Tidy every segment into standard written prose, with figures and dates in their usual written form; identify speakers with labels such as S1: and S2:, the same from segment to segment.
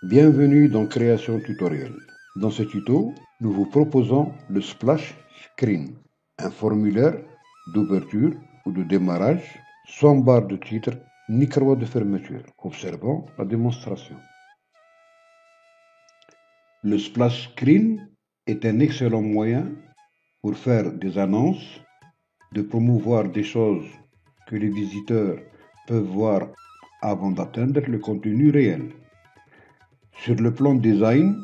S1: Bienvenue dans Création Tutoriel. Dans ce tuto, nous vous proposons le Splash Screen, un formulaire d'ouverture ou de démarrage sans barre de titre ni croix de fermeture. Observons la démonstration. Le Splash Screen est un excellent moyen pour faire des annonces, de promouvoir des choses que les visiteurs peuvent voir avant d'atteindre le contenu réel. Sur le plan design,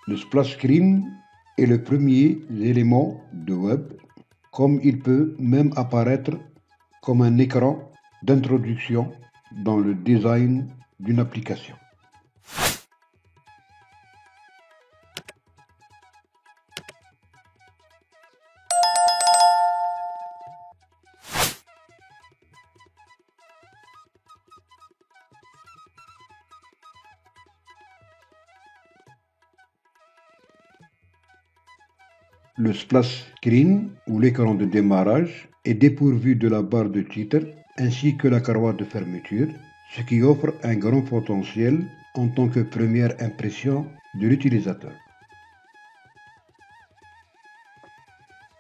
S1: le splash screen est le premier élément de web, comme il peut même apparaître comme un écran d'introduction dans le design d'une application. Le splash screen ou l'écran de démarrage est dépourvu de la barre de titre ainsi que la croix de fermeture, ce qui offre un grand potentiel en tant que première impression de l'utilisateur.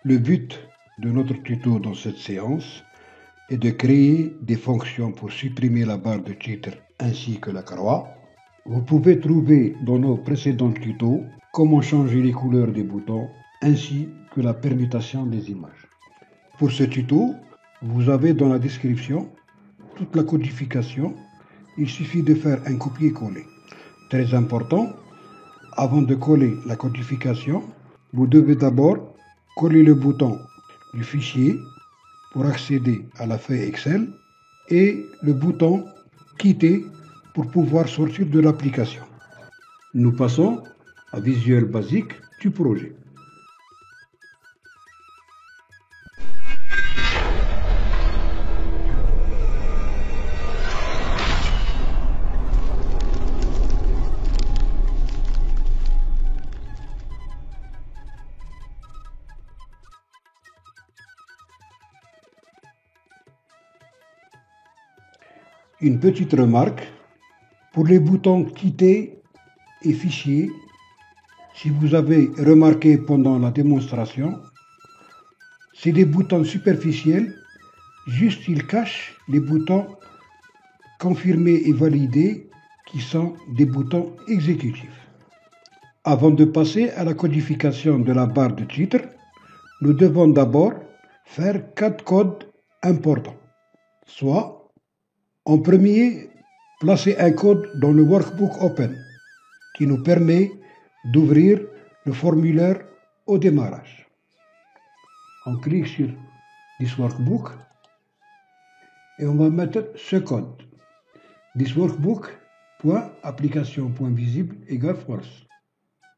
S1: Le but de notre tuto dans cette séance est de créer des fonctions pour supprimer la barre de titre ainsi que la croix. Vous pouvez trouver dans nos précédents tutos comment changer les couleurs des boutons ainsi que la permutation des images. Pour ce tuto, vous avez dans la description toute la codification. Il suffit de faire un copier-coller. Très important, avant de coller la codification, vous devez d'abord coller le bouton du fichier pour accéder à la feuille Excel et le bouton Quitter pour pouvoir sortir de l'application. Nous passons à Visuel Basic du projet. Une petite remarque, pour les boutons Quitter et Fichier, si vous avez remarqué pendant la démonstration, c'est des boutons superficiels, juste ils cachent les boutons Confirmer et Valider qui sont des boutons exécutifs. Avant de passer à la codification de la barre de titre, nous devons d'abord faire 4 codes importants, soit en premier, placer un code dans le Workbook Open qui nous permet d'ouvrir le formulaire au démarrage. On clique sur This Workbook et on va mettre ce code. This Workbook.application.visible égale false.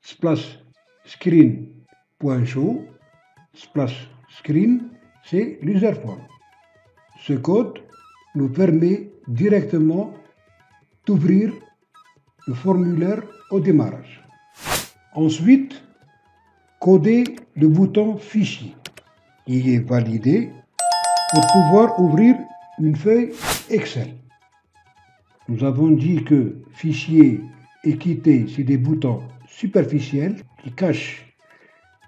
S1: Splash screen.show. Splash screen, c'est l'user form. Ce code nous permet directement d'ouvrir le formulaire au démarrage. Ensuite, coder le bouton Fichier qui est validé pour pouvoir ouvrir une feuille Excel. Nous avons dit que Fichier et Quitter, c'est des boutons superficiels qui cachent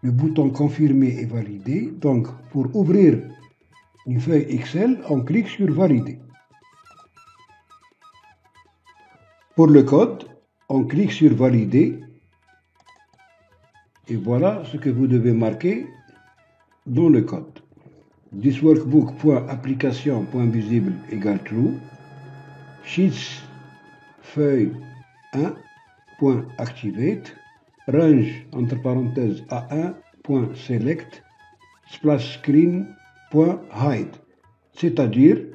S1: le bouton Confirmer et Valider. Donc, pour ouvrir une feuille Excel, on clique sur Valider. Pour le code, on clique sur Valider. Et voilà ce que vous devez marquer dans le code. Thisworkbook.application.visible égale true. Sheets feuille 1.activate. Range entre parenthèses A1.select. Splash screen.hide. C'est-à-dire,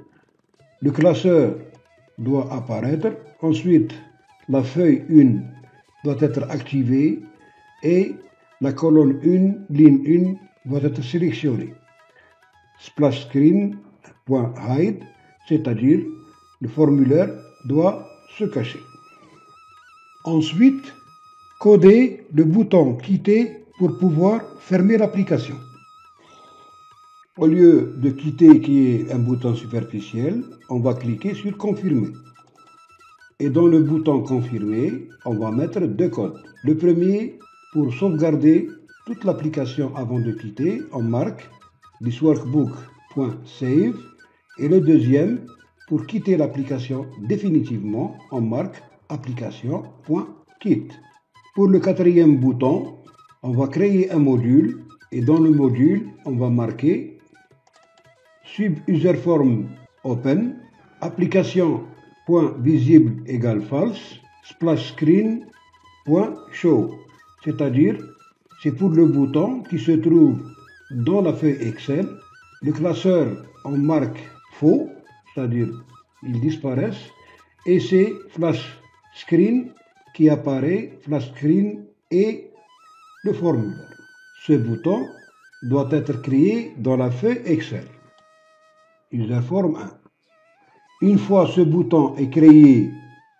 S1: le classeur doit apparaître. Ensuite, la feuille 1 doit être activée et la colonne 1, ligne 1, doit être sélectionnée. Splash screen.hide, c'est-à-dire le formulaire doit se cacher. Ensuite, coder le bouton Quitter pour pouvoir fermer l'application. Au lieu de Quitter qui est un bouton superficiel, on va cliquer sur Confirmer. Et dans le bouton confirmer, on va mettre deux codes. Le premier, pour sauvegarder toute l'application avant de quitter, on marque thisworkbook.save. Et le deuxième, pour quitter l'application définitivement, on marque application.quit. Pour le quatrième bouton, on va créer un module et dans le module, on va marquer subuserform open, application.visible égale false, splash screen.show. C'est-à-dire, c'est pour le bouton qui se trouve dans la feuille Excel. Le classeur, on marque faux, c'est-à-dire ils disparaissent, et c'est flash screen qui apparaît, flash screen et le formulaire. Ce bouton doit être créé dans la feuille Excel. Userform 1. Une fois ce bouton est créé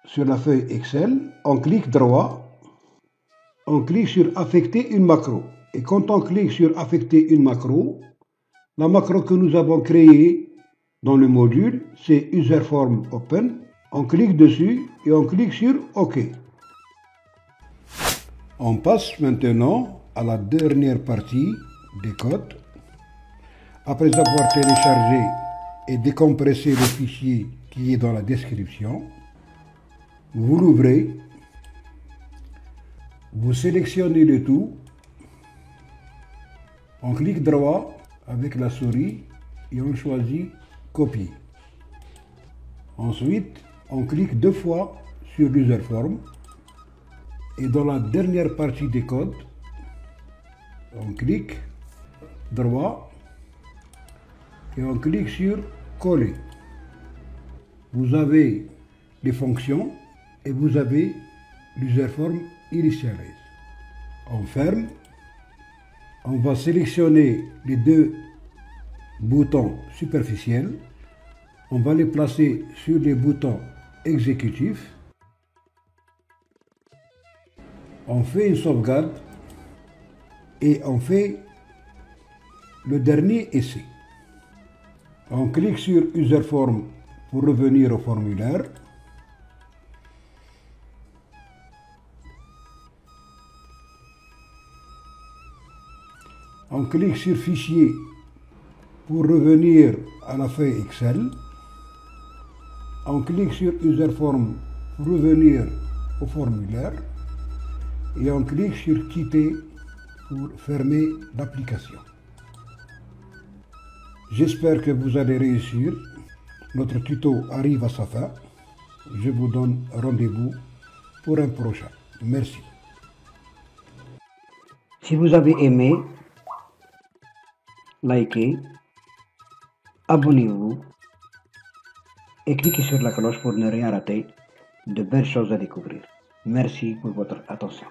S1: sur la feuille Excel, on clique droit, on clique sur affecter une macro. Et quand on clique sur affecter une macro, la macro que nous avons créée dans le module, c'est userform open. On clique dessus et on clique sur OK. On passe maintenant à la dernière partie des codes. Après avoir téléchargé et décompressé le fichier qui est dans la description, vous l'ouvrez, vous sélectionnez le tout, on clique droit avec la souris et on choisit copier. Ensuite, on clique deux fois sur l'userform et dans la dernière partie des codes, on clique droit et on clique sur coller. Vous avez les fonctions et vous avez l'userform initialize. On ferme. On va sélectionner les deux boutons superficiels. On va les placer sur les boutons exécutifs. On fait une sauvegarde et on fait le dernier essai. On clique sur userform pour revenir au formulaire. On clique sur fichier pour revenir à la feuille Excel. On clique sur userform pour revenir au formulaire. Et on clique sur quitter pour fermer l'application. J'espère que vous allez réussir. Notre tuto arrive à sa fin. Je vous donne rendez-vous pour un prochain. Merci.
S2: Si vous avez aimé, likez, abonnez-vous et cliquez sur la cloche pour ne rien rater de belles choses à découvrir. Merci pour votre attention.